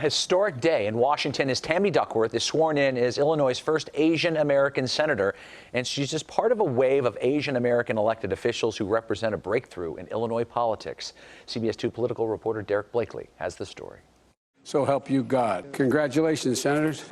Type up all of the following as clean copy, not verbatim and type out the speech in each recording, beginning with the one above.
historic day in Washington as Tammy Duckworth is sworn in as Illinois' first Asian American senator, and she's just part of a wave of Asian American elected officials who represent a breakthrough in Illinois politics. CBS 2 political reporter Derrick Blakley has the story. So help you God. Congratulations, senators.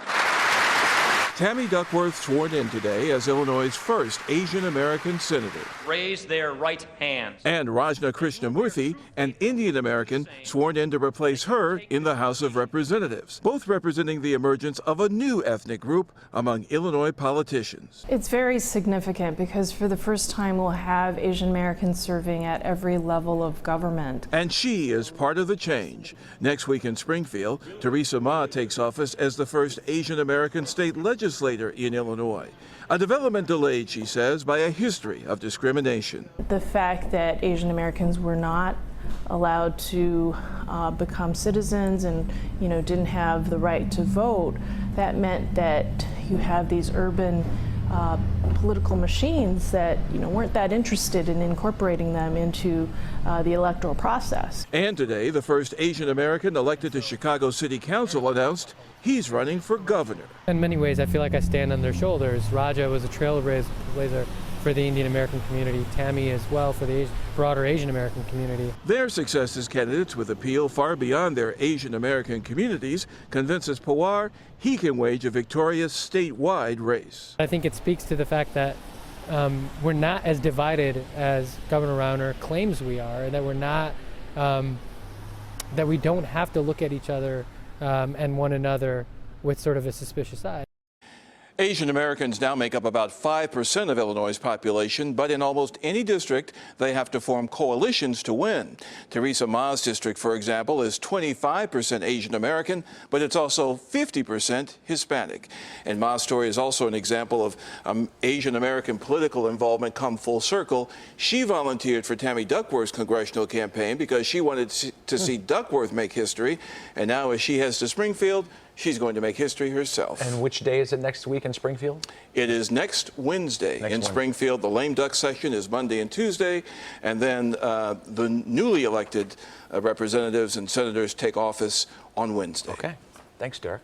Tammy Duckworth sworn in today as Illinois' first Asian American senator. Raise their right hands. And Rajna Krishnamurthy, an Indian American, sworn in to replace her in the House of Representatives, both representing the emergence of a new ethnic group among Illinois politicians. It's very significant because for the first time we'll have Asian Americans serving at every level of government. And she is part of the change. Next week in Springfield, Theresa Ma takes office as the first Asian American state legislator in Illinois. A development delayed, she says, by a history of discrimination. The fact that Asian Americans were not allowed to become citizens and, didn't have the right to vote, that meant that you have these urban political machines that weren't that interested in incorporating them into the electoral process. And today, the first Asian American elected to Chicago City Council announced he's running for governor. In many ways, I feel like I stand on their shoulders. Raja was a trailblazer for the Indian American community, Tammy as well for the broader Asian American community. Their success as candidates with appeal far beyond their Asian American communities convinces Pawar he can wage a victorious statewide race. I think it speaks to the fact that we're not as divided as Governor Rauner claims we are, and that we're not, that we don't have to look at each other and one another with sort of a suspicious eye. Asian Americans now make up about 5% of Illinois' population, but in almost any district, they have to form coalitions to win. Theresa Ma's district, for example, is 25% Asian American, but it's also 50% Hispanic. And Ma's story is also an example of Asian American political involvement come full circle. She volunteered for Tammy Duckworth's congressional campaign because she wanted to see Duckworth make history, and now as she heads to Springfield, she's going to make history herself. And which day is it next week in Springfield? It is next Wednesday in Springfield. The lame duck session is Monday and Tuesday, and then the newly elected representatives and senators take office on Wednesday. Okay. Thanks, Derrick.